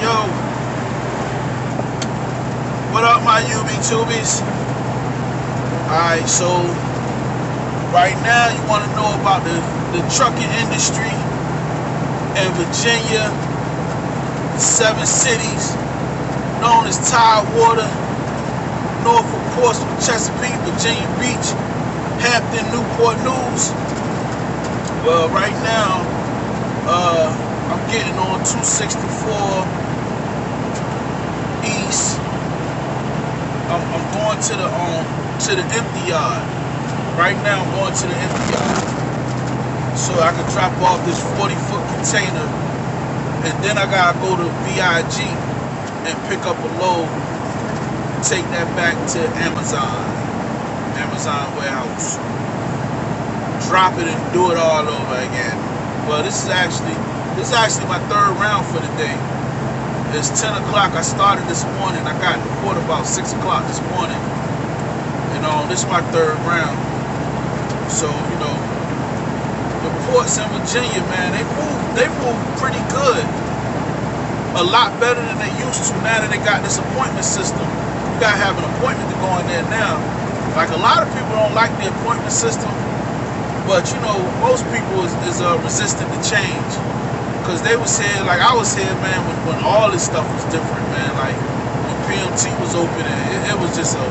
Yo, what up, my UB tubies? Alright, so right now you want to know about the trucking industry in Virginia, 7 cities known as Tidewater, Norfolk, Portsmouth, Chesapeake, Virginia Beach, Hampton, Newport News. Well, right now, I'm getting on 264 East. I'm going to the empty yard. Right now, I'm going to the empty yard, so I can drop off this 40-foot container, and then I gotta go to VIG and pick up a load, take that back to Amazon warehouse, drop it and do it all over again. Well, this is actually my 3rd round for the day. It's 10 o'clock. I started this morning. I got in port about 6 o'clock this morning. This is my 3rd round. So, the ports in Virginia, man, they move pretty good. A lot better than they used to now that they got this appointment system. You gotta have an appointment to go in there now. Like, a lot of people don't like the appointment system, but most people is resistant to change. Cause they was here, like I was here, man, when all this stuff was different, man. Like when PMT was open, it was just it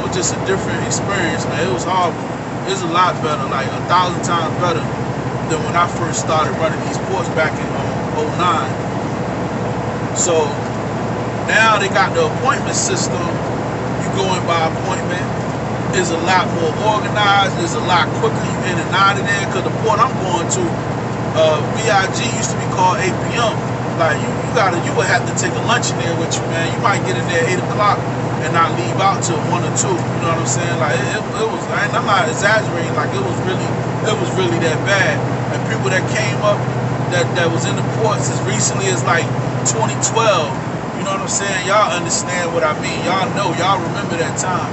was just a different experience, man. It was horrible. It was a lot better, like 1,000 times better than when I first started running these ports back in 09. So now they got the appointment system. You go in by appointment. It's a lot more organized. It's a lot quicker. You in and out of there. Cause the port I'm going to, VIG used to be called APM. Like you would have to take a lunch in there with you, man. You might get in there 8 o'clock and not leave out till 1 or 2. You know what I'm saying? Like it was. I'm not exaggerating. Like it was really that bad. And people that came up that was in the ports as recently as like 2012. You know what I'm saying? Y'all understand what I mean? Y'all know. Y'all remember that time.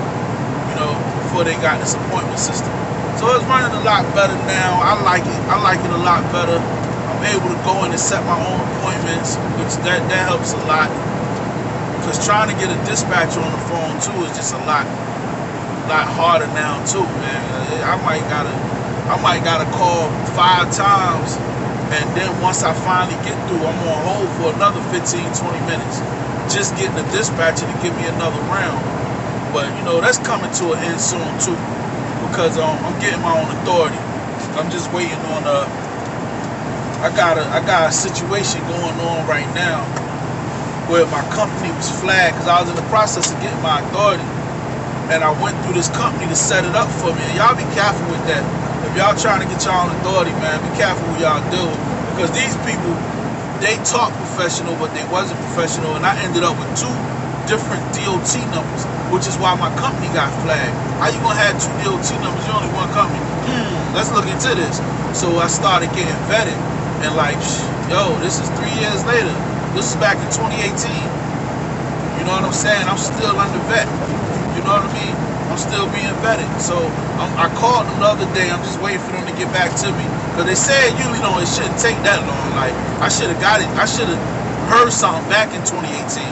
Before they got this appointment system. So it's running a lot better now. I like it. I like it a lot better. I'm able to go in and set my own appointments, which that helps a lot. Because trying to get a dispatcher on the phone too is just a lot harder now too, man. I might gotta call 5 times, and then once I finally get through, I'm on hold for another 15-20 minutes, just getting the dispatcher to give me another round. But that's coming to an end soon too, because I'm getting my own authority. I'm just waiting on I got a situation going on right now where my company was flagged because I was in the process of getting my authority, and I went through this company to set it up for me. And y'all be careful with that. If y'all trying to get your own authority, man, be careful who y'all deal with, because these people, they talk professional, but they wasn't professional, and I ended up with 2 different DOT numbers, which is why my company got flagged. How you gonna have 2 DOT numbers? You're only one company. Let's look into this. So I started getting vetted, and like, yo, this is 3 years later. This is back in 2018. You know what I'm saying? I'm still under vet. You know what I mean? I'm still being vetted. So I called them the other day. I'm just waiting for them to get back to me, because they said usually it shouldn't take that long. Like I should have got it. I should have heard something back in 2018.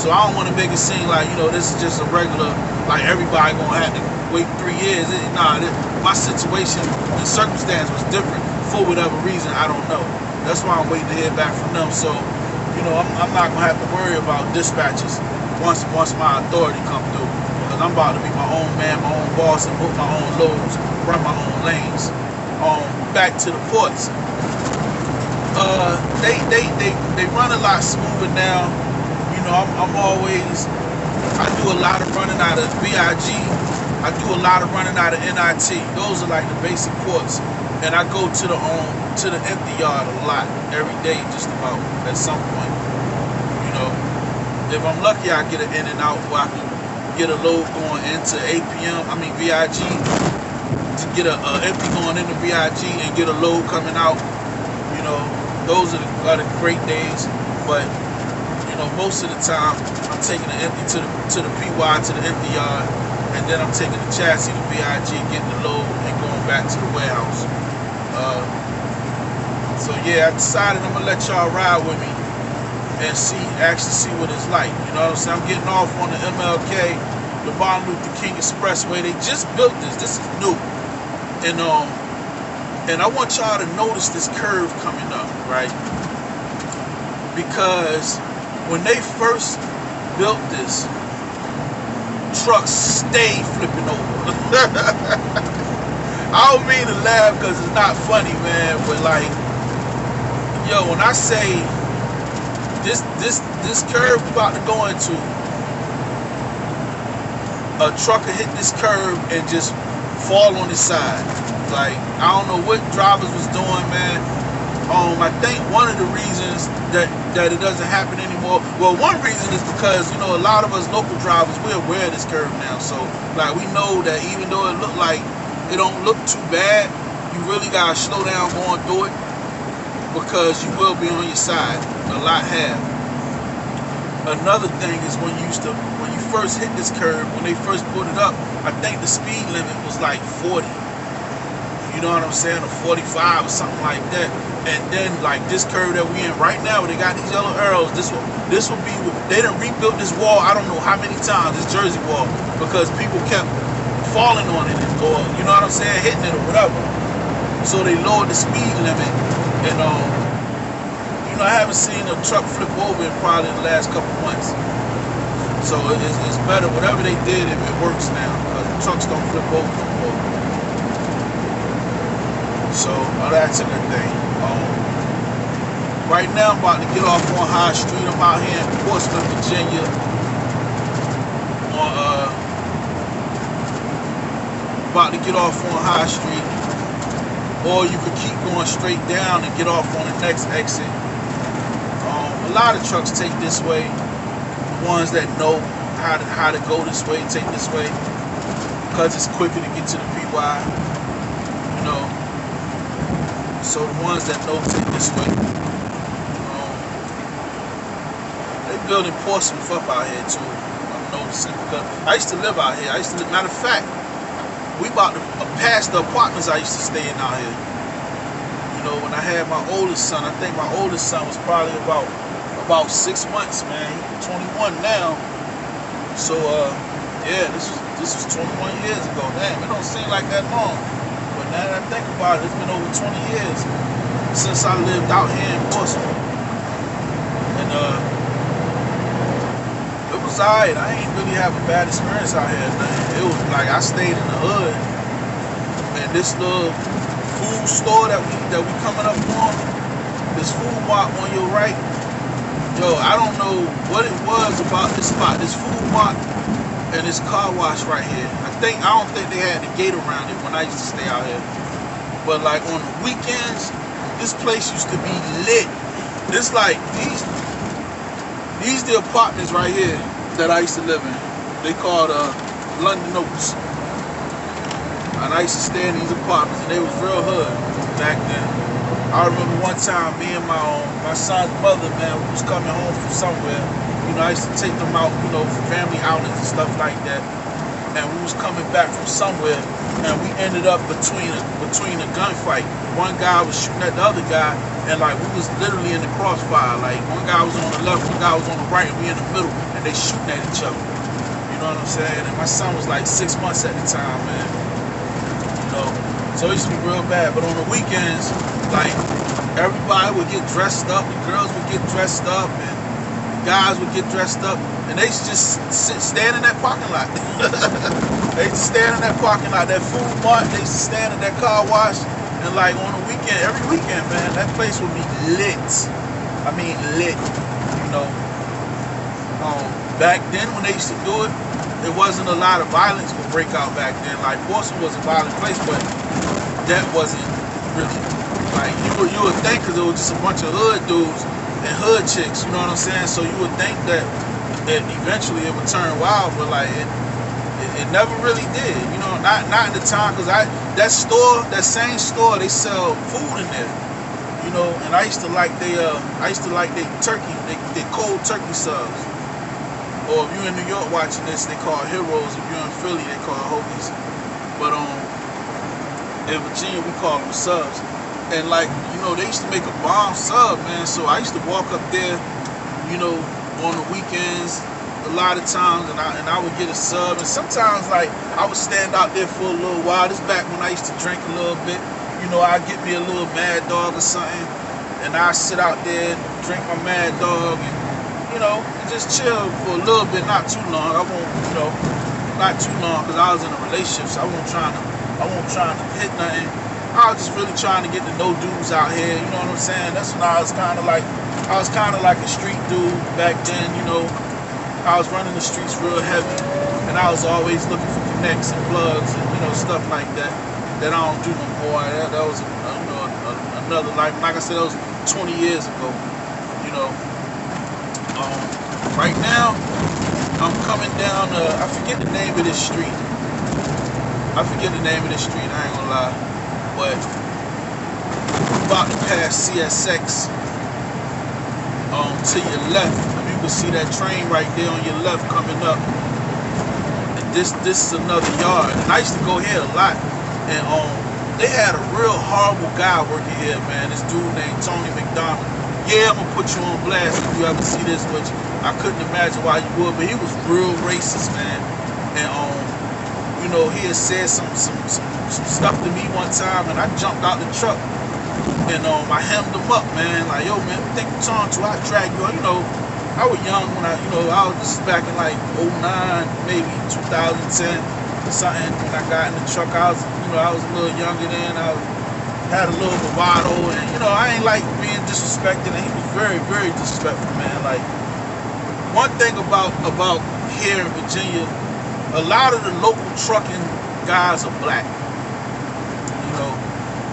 So I don't want to make it seem like, this is just a regular, like everybody gonna have to wait 3 years. My situation and circumstance was different for whatever reason, I don't know. That's why I'm waiting to hear back from them. So, I'm not gonna have to worry about dispatches once my authority come through, because I'm about to be my own man, my own boss, and book my own loads, run my own lanes. Back to the ports. They run a lot smoother now. I do a lot of running out of VIG. I do a lot of running out of NIT. Those are like the basic ports. And I go to the empty yard a lot, every day just about, at some point. If I'm lucky, I get an in and out where I can get a load going into VIG, to get a empty going into VIG and get a load coming out. Those are the great days. But most of the time, I'm taking the empty to the PY, to the empty yard, and then I'm taking the chassis to VIG, getting the load, and going back to the warehouse. So yeah, I decided I'm gonna let y'all ride with me and actually see what it's like. You know what I'm saying? I'm getting off on the MLK, the Martin Luther King Expressway. They just built this. This is new, and I want y'all to notice this curve coming up, right? Because when they first built this, trucks stayed flipping over. I don't mean to laugh because it's not funny, man, but like, yo, when I say this curve we about to go into, a trucker hit this curve and just fall on his side. Like, I don't know what drivers was doing, man. I think one of the reasons that it doesn't happen anymore, well, one reason is because, you know, a lot of us local drivers, we're aware of this curve now. So, like, we know that even though it look like it don't look too bad, you really gotta slow down going through it, because you will be on your side. A lot have. Another thing is when you first hit this curve, when they first put it up, I think the speed limit was like 40. You know what I'm saying? Or 45 or something like that. And then like this curve that we in right now, where they got these yellow arrows, this will be, they done rebuilt this wall I don't know how many times, this Jersey wall, because people kept falling on it, or you know what I'm saying, hitting it or whatever. So they lowered the speed limit, and you know, I haven't seen a truck flip over in probably the last couple months. So it's better, whatever they did, if it works now, because the trucks don't flip over no more. So that's a good thing. Right now I'm about to get off on High Street. I'm out here in Portsmouth, Virginia, about to get off on High Street, or you could keep going straight down and get off on the next exit. A lot of trucks take this way. The ones that know how to go this way take this way, because it's quicker to get to the PY, you know. So the ones that know take this way. They building Portsmouth up out here too. I'm noticing, because I used to live out here. Matter of fact, we about to pass the apartments I used to stay in out here. You know, when I had my oldest son, I think my oldest son was probably about 6 months, man. He's 21 now. So yeah, this was 21 years ago. Damn, it don't seem like that long. But now that I think about it, it's been over 20 years since I lived out here in Portsmouth. And it was alright. I ain't really have a bad experience out here. It was like I stayed in the hood, and this little food store that we coming up on, this food mart on your right. Yo, I don't know what it was about this spot, this food mart and this car wash right here. I don't think they had the gate around it when I used to stay out here. But like on the weekends, this place used to be lit. It's like these the apartments right here that I used to live in. They called London Oaks. And I used to stay in these apartments, and they was real hood back then. I remember one time me and my son's mother, man, we was coming home from somewhere. You know, I used to take them out, you know, for family outings and stuff like that. And we was coming back from somewhere, and we ended up between a gunfight. One guy was shooting at the other guy, and like we was literally in the crossfire. Like one guy was on the left, one guy was on the right, and we in the middle, and they shooting at each other. You know what I'm saying? And my son was like 6 months at the time, man. You know, so it used to be real bad. But on the weekends, like everybody would get dressed up, the girls would get dressed up, and the guys would get dressed up, and they used to just stand in that parking lot. They used to stand in that parking lot, that food mart. They used to stand in that car wash, and like on the weekend, every weekend, man, that place would be lit. I mean lit. You know, back then when they used to do it, there wasn't a lot of violence would break out back then. Like Portsmouth was a violent place, but that wasn't really. Like you would think, because it was just a bunch of hood dudes and hood chicks, you know what I'm saying? So you would think that eventually it would turn wild, but like it never really did. You know, not in the time, because that same store, they sell food in there. You know, and I used to like they turkey, they cold turkey subs. Or if you're in New York watching this, they call it Heroes. If you're in Philly, they call it Hoagies. But in Virginia, we call them subs. And like, you know, they used to make a bomb sub, man. So I used to walk up there, you you know, on the weekends, a lot of times, and I would get a sub, and sometimes like I would stand out there for a little while. This back when I used to drink a little bit, you know, I'd get me a little Mad Dog or something, and I'd sit out there and drink my Mad Dog, and you know, and just chill for a little bit, not too long. I won't, you know, not too long, because I was in a relationship, so I won't trying to hit nothing. I was just really trying to get to know dudes out here, you know what I'm saying? That's when I was kind of like a street dude back then, you know. I was running the streets real heavy, and I was always looking for connects and plugs and, you know, stuff like that I don't do no more. That was, you know, another, like I said, that was 20 years ago, you know. Right now, I'm coming down, I forget the name of this street. I ain't gonna lie. But about to pass CSX to your left. You can see that train right there on your left coming up. And this is another yard. And I used to go here a lot. And they had a real horrible guy working here, man. This dude named Tony McDonald. Yeah, I'm gonna put you on blast if you ever see this, which I couldn't imagine why you would, but he was real racist, man. And you know, he had said some stuff to me one time, and I jumped out the truck, and I hemmed him up, man. Like, yo, man, what you think you're talking to? I dragged you. You know, I was young when this is back in like 09, maybe 2010 or something. When I got in the truck, I was a little younger then. I had a little bravado, and you know, I ain't like being disrespected, and he was very, very disrespectful, man. Like, one thing about here in Virginia, a lot of the local trucking guys are black. You know,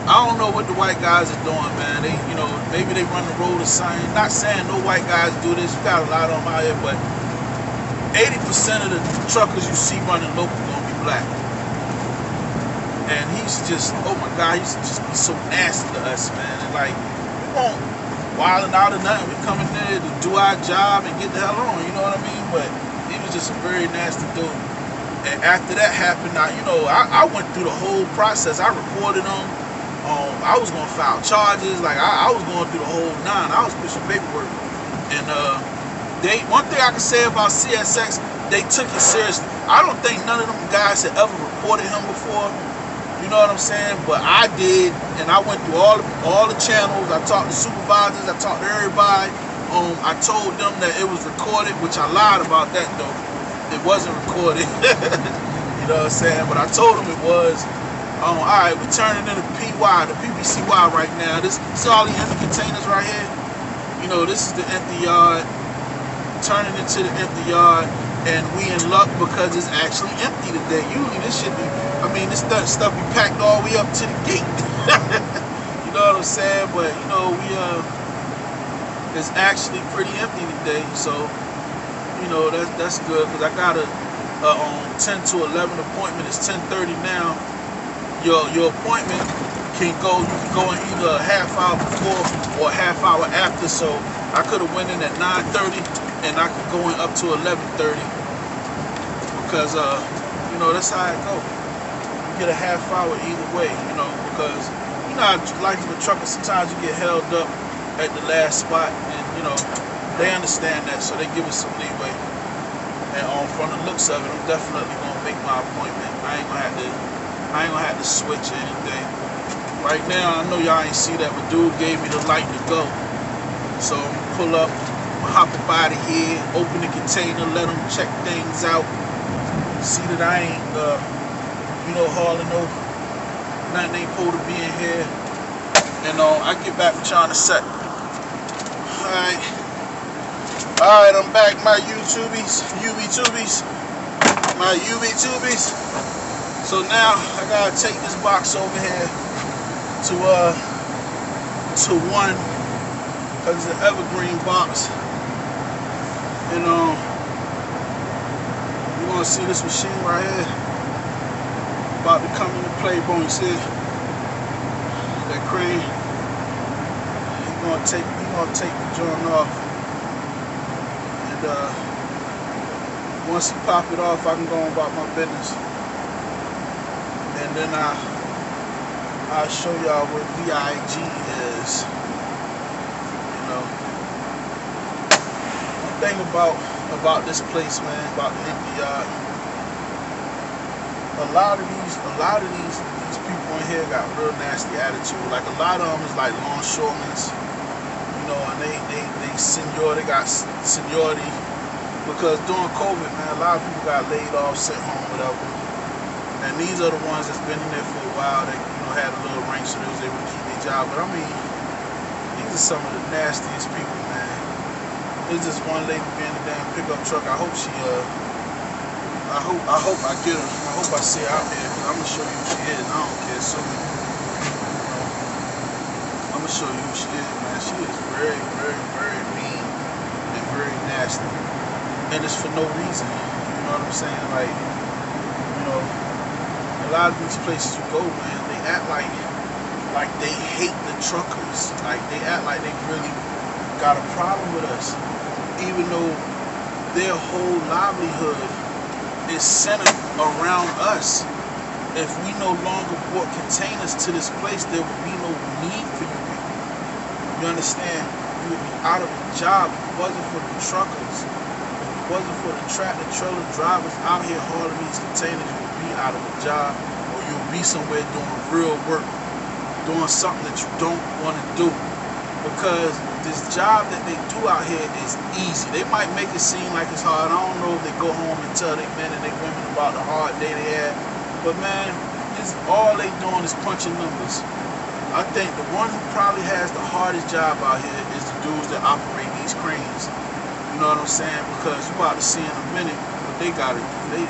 I don't know what the white guys are doing, man. They, you know, maybe they run the road or something. Not saying no white guys do this. You got a lot of them out here, but 80% of the truckers you see running local gonna be black. And he's just, oh my God, he used to just be so nasty to us, man. And like, we won't wilding out or nothing. We come in there to do our job and get the hell on. You know what I mean? But he was just a very nasty dude. And after that happened, I went through the whole process. I reported him. I was gonna file charges. Like I was going through the whole nine. I was pushing paperwork. And one thing I can say about CSX, they took it seriously. I don't think none of them guys had ever reported him before. You know what I'm saying? But I did, and I went through all the channels. I talked to supervisors. I talked to everybody. I told them that it was recorded, which I lied about that though. It wasn't recorded. You know what I'm saying? But I told them it was. Alright, we turning into the PBCY right now. This is all the empty containers right here. You know, this is the empty yard. Turning into the empty yard. And we in luck because it's actually empty today. Usually this should be, this stuff be packed all the way up to the gate. You know what I'm saying? But, you know, it's actually pretty empty today. So, you know, that's good, because I got a 10 to 11 appointment. It's 10:30 now. Your appointment you can go in either a half hour before or a half hour after. So I could have went in at 9:30 and I could go in up to 11:30, because you know, that's how it go. You get a half hour either way, you know, because you know, like with truckers, sometimes you get held up at the last spot, and you know, they understand that, so they give us some leeway. And from the looks of it, I'm definitely gonna make my appointment. I ain't gonna have to switch or anything. Right now, I know y'all ain't see that, but dude gave me the light to go. So I'm gonna pull up, hop up out of here, open the container, let them check things out, see that I ain't, you know, hauling over. Nothing ain't supposed to be in here. And I get back with y'all in a sec. Alright, I'm back, my UBtubies. So now I gotta take this box over here to one, because it's an evergreen box. And you wanna see this machine right here? About to come into play, boy. You see that crane? He gonna take the joint off. And once he pop it off, I can go on about my business. And then I'll show y'all what VIG is. You know. thing about this place, man, about the NPR, a lot of these people in here got real nasty attitude. Like a lot of them is like longshoremen, and they senior, they got seniority because during COVID, man, a lot of people got laid off, sent home, whatever. And these are the ones that's been in there for a while. They had a little rank, so they was able to keep their job. But I mean, these are some of the nastiest people, man. There's this one lady being in the damn pickup truck. I hope she I hope I get her. I hope I see her out there. I'm gonna show you who she is. I don't care. So, I'm gonna show you who she is, man. She is very, very, very mean and very nasty, and it's for no reason. You know what I'm saying? Like, a lot of these places you go, man, they act like they hate the truckers. Like they act like they really got a problem with us, even though their whole livelihood is centered around us. If we no longer brought containers to this place, there would be no need for you people. You understand? You would be out of a job if it wasn't for the truckers. If it wasn't for the tractor trailer drivers out here hauling these containers, you would be out of a job, or you would be somewhere doing real work, doing something that you don't want to do. Because this job that they do out here is easy. They might make it seem like it's hard. I don't know if they go home and tell their men and their women about the hard day they had. But man, it's all they doing is punching numbers. I think the one who probably has the hardest job out here is the dudes that operate these cranes. You know what I'm saying? Because you're about to see in a minute what they gotta do.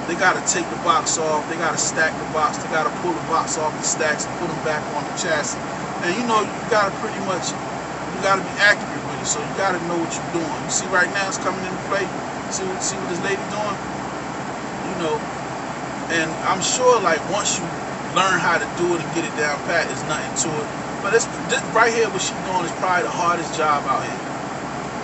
They gotta take the box off. They gotta stack the box. They gotta pull the box off the stacks and put them back on the chassis. And you gotta you gotta be accurate with it. So you gotta know what you're doing. You see right now it's coming into play. See what this lady doing? And I'm sure like once you learn how to do it and get it down pat, there's nothing to it. But this right here, what she's doing is probably the hardest job out here.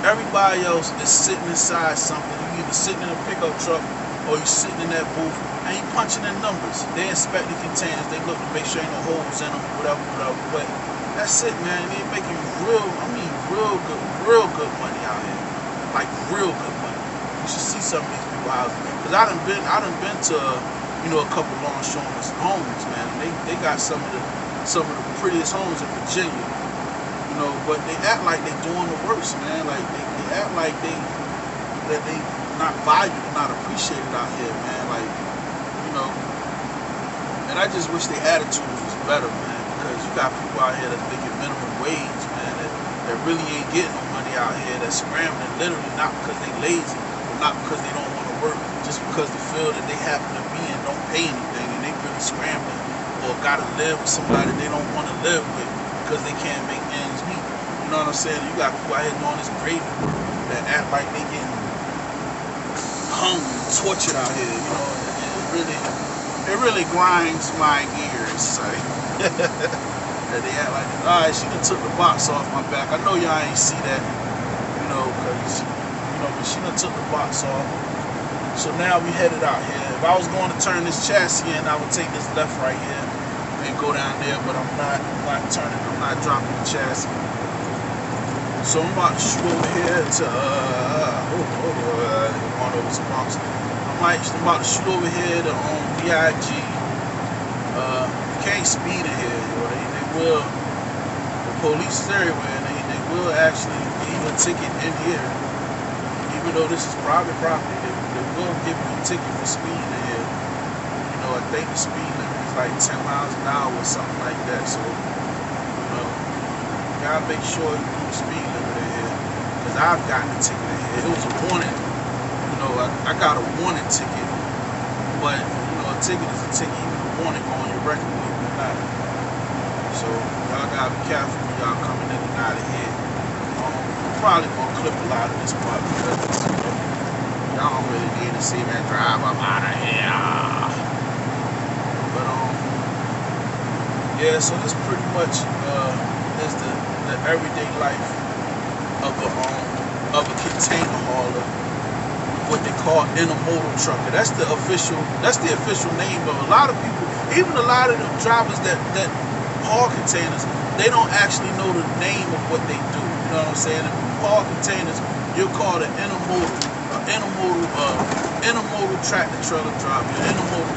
Everybody else is sitting inside something. You either sitting in a pickup truck or you sitting in that booth and you punching in numbers. They inspect the containers, they look to make sure ain't no holes in them, whatever. But that's it, man. They're making real good money out here. Like real good money. You should see some of these people houses. Cause I done been to a couple longshoremen's homes, man. They got some of the prettiest homes in Virginia. But they act like they doing the worst, man. Like they act like they not valued and not appreciated out here, man. Like, and I just wish their attitudes was better, man. Because you got people out here that's making minimum wage, man, that really ain't getting no money out here, that's scrambling literally not because they lazy, or not because they don't want to work, just because the field that they happen to be in don't pay anything, and they really scrambling, or gotta live with somebody they don't want to live with because they can't make ends meet. You know what I'm saying? You got people out here doing this gravy work that act like they getting hung and tortured out here, and it really grinds my gears. Like, that they act like, alright, she done took the box off my back. I know y'all ain't see that, because but she done took the box off. So now we headed out here. If I was going to turn this chassis in, I would take this left right here and go down there, but I'm not dropping the chassis. So I'm about to shoot over here to going over some bumps. I'm about to shoot over here to BIG. You can't speed in here, they will. The police is everywhere. They will actually leave a ticket in here, even though this is private property. They will give you a ticket for speeding in here. I think the speed limit is like 10 miles an hour or something like that. So, you gotta make sure you do the speed limit in here. Because I've gotten a ticket in here. It was a warning. I got a warning ticket. But, a ticket is a ticket. Even a warning on your record, believe it or not. So, y'all gotta be careful when y'all coming in and out of here. I'm probably gonna clip a lot of this part because, y'all don't really need to see that drive up out of here. But yeah, so this pretty much is the everyday life of a container hauler, what they call intermodal trucker. That's the official name of a lot of people. Even a lot of the drivers that haul containers, they don't actually know the name of what they do. You know what I'm saying? If you haul containers, you're called an intermodal tractor trailer driver. You're intermodal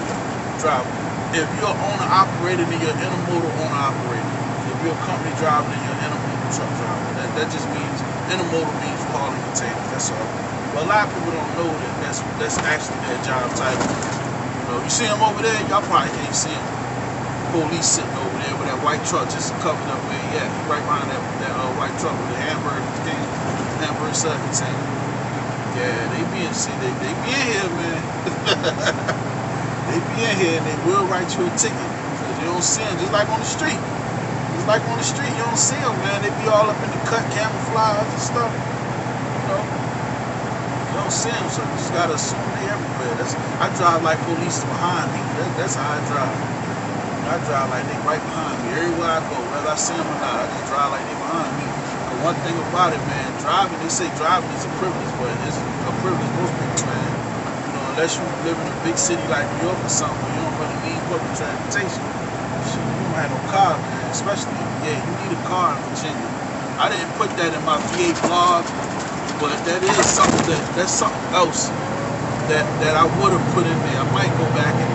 driver. If you're owner operator, then you're intermodal owner operator. If you're a company driver, then you're intermodal truck driver. That just means intermodal means hauling containers. That's all. But a lot of people don't know that that's actually their job title. You know, you see them over there, y'all probably can't see them. Police sitting over there with that white truck just covered up where he at. He right behind that white truck with the hamburger sub container. Yeah, they be in here, man. They be in here and they will write you a ticket because you don't see them. Just like on the street. You don't see them, man. They be all up in the cut, camouflage and stuff. You know, you don't see them, so you just gotta assume they everywhere. I drive like police behind me. That's how I drive. I drive like they right behind me. Everywhere I go, whether I see them or not, I just drive like they behind me. But one thing about it, man, they say driving is a privilege, but it's a privilege most people, man. You know, unless you live in a big city like New York or something, where you don't really need public transportation. Shit, you don't have no car, man. Especially, you need a car in Virginia. I didn't put that in my VA blog, but that's something else that I would have put in there. I might go back and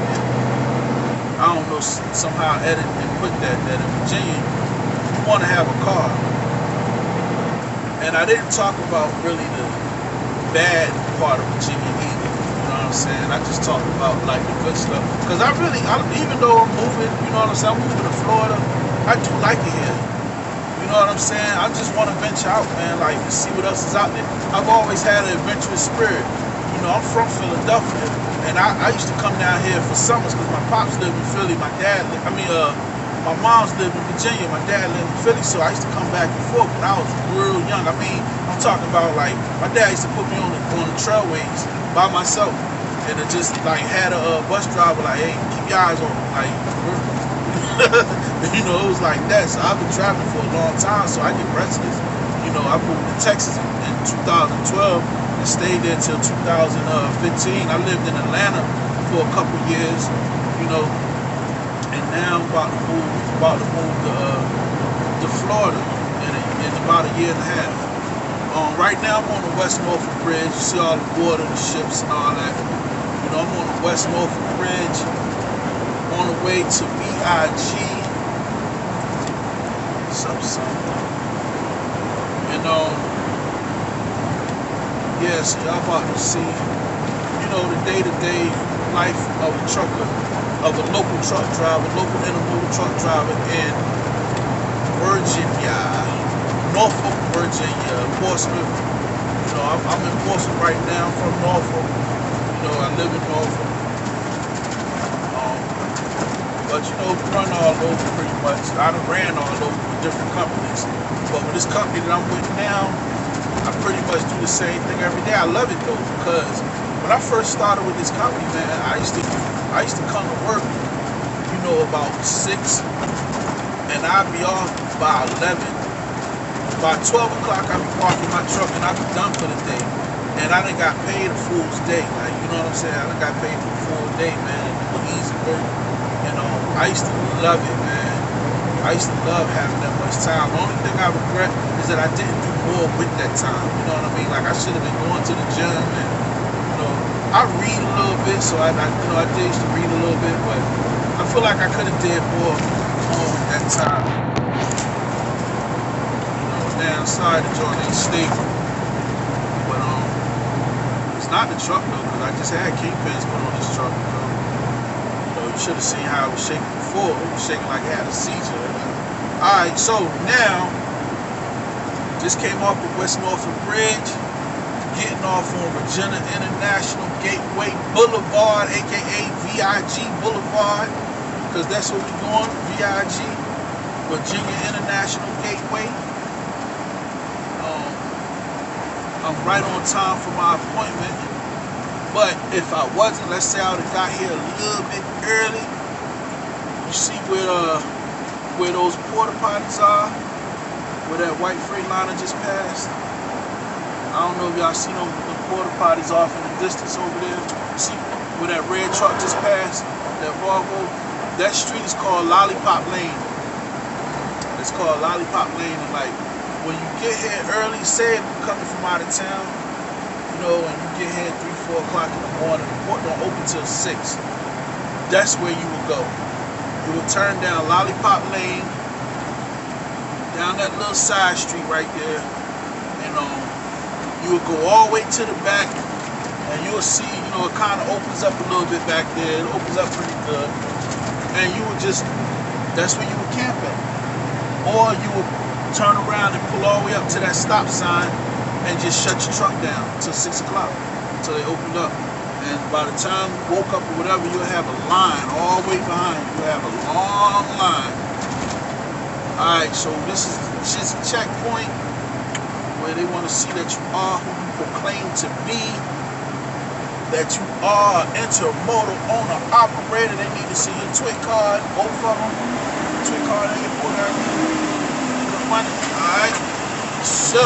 I don't know, somehow edit and put that in Virginia, you want to have a car. And I didn't talk about really the bad part of Virginia either. You know what I'm saying? I just talked about like the good stuff. Because even though I'm moving, you know what I'm saying, I'm moving to Florida, I do like it here. You know what I'm saying? I just want to venture out, man, like to see what else is out there. I've always had an adventurous spirit. You know, I'm from Philadelphia. And I used to come down here for summers because my pops lived in Philly. My mom's lived in Virginia. My dad lived in Philly, so I used to come back and forth when I was real young. I mean, I'm talking about like my dad used to put me on the trailways by myself, and it just like had a bus driver like, hey, keep your eyes on, like, you know, it was like that. So I've been traveling for a long time, so I get restless. You know, I moved to Texas in 2012. And stayed there till 2015. I lived in Atlanta for a couple years, you know, and now I'm about to move to Florida in about a year and a half. Right now I'm on the West Norfolk Bridge. You see all the water, the ships and all that. You know, I'm on the West Norfolk Bridge on the way to BIG. Something. Yeah, so y'all about to see, you know, the day-to-day life of a trucker, of a local truck driver, local intermodal truck driver in Virginia, Norfolk, Virginia, Portsmouth. You know, I'm in Portsmouth right now. I'm from Norfolk. You know, I live in Norfolk. But you know, run all over pretty much. I done ran all over with different companies. But with this company that I'm with now, I pretty much do the same thing every day. I love it though, because when I first started with this company, man, I used to come to work, you know, about 6, and I'd be off by 11. By 12 o'clock, I'd be parking my truck and I'd be done for the day. And I done got paid a fool's day, like, you know what I'm saying? I done got paid for a full day, man. It was easy work. And I used to love it, man. I used to love having that much time. The only thing I regret is that I didn't do more with that time. You know what I mean? Like, I should have been going to the gym and, you know, I read a little bit, so I did used to read a little bit, but I feel like I could have did more with that time. You know, now inside the joint ain't stable. But it's not the truck though, because I just had kingpins put on this truck, you know. You should have seen how it was shaking before. It was shaking like it had a seizure. Alright, so now, just came off the West Norfolk Bridge, getting off on Virginia International Gateway Boulevard, aka VIG Boulevard, because that's what we're doing, VIG, Virginia International Gateway. I'm right on time for my appointment. But if I wasn't, let's say I would have got here a little bit early. You see where those porta potties are, where that white Freightliner just passed. I don't know if y'all seen the porta potties off in the distance over there. You see where that red truck just passed, that Volvo. That street is called Lollipop Lane. It's called Lollipop Lane. And like when you get here early, say if you're coming from out of town, you know, and you get here 3, 4 o'clock in the morning, the port don't open till 6. That's where you will go. You will turn down Lollipop Lane, down that little side street right there, and you will go all the way to the back, and you'll see, you know, it kind of opens up a little bit back there. It opens up pretty good, and you would just, that's where you would camp at. Or you would turn around and pull all the way up to that stop sign and just shut your truck down until 6 o'clock, until they opened up. And by the time you woke up or whatever, you'll have a line all the way behind you. You'll have a long line. Alright, so this is just a checkpoint where they want to see that you are who you proclaim to be, that you are an intermodal owner, operator. They need to see your TWIC card, both of them. TWIC card and your port money. Alright, so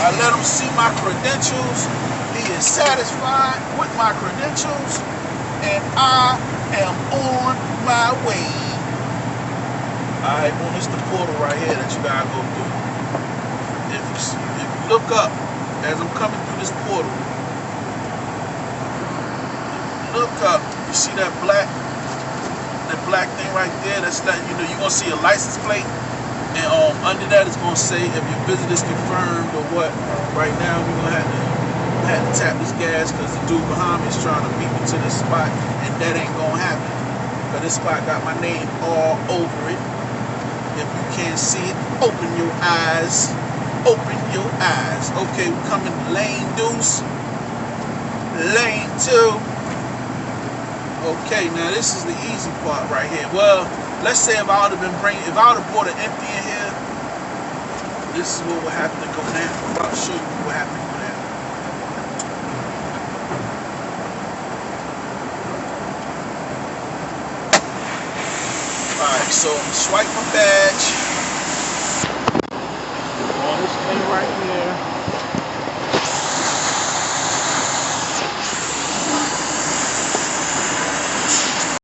I let them see my credentials. He is satisfied with my credentials, and I am on my way. Alright, well, this is the portal right here that you gotta go through. If you look up as I'm coming through this portal, look up, you see that black thing right there? That's letting you know you're gonna see a license plate, and under that it's gonna say if your visit is confirmed or what. Right now we're gonna have to tap this gas because the dude behind me is trying to beat me to this spot, and that ain't gonna happen because this spot got my name all over it. If you can't see it, open your eyes. Open your eyes. Okay, we're coming to lane deuce, lane 2. Okay, now this is the easy part right here. Well, let's say if I would have brought an empty in here, this is what would happen to go down. I'm about to show you what happened to go down. Alright, so I'm swipe my badge on this thing right here.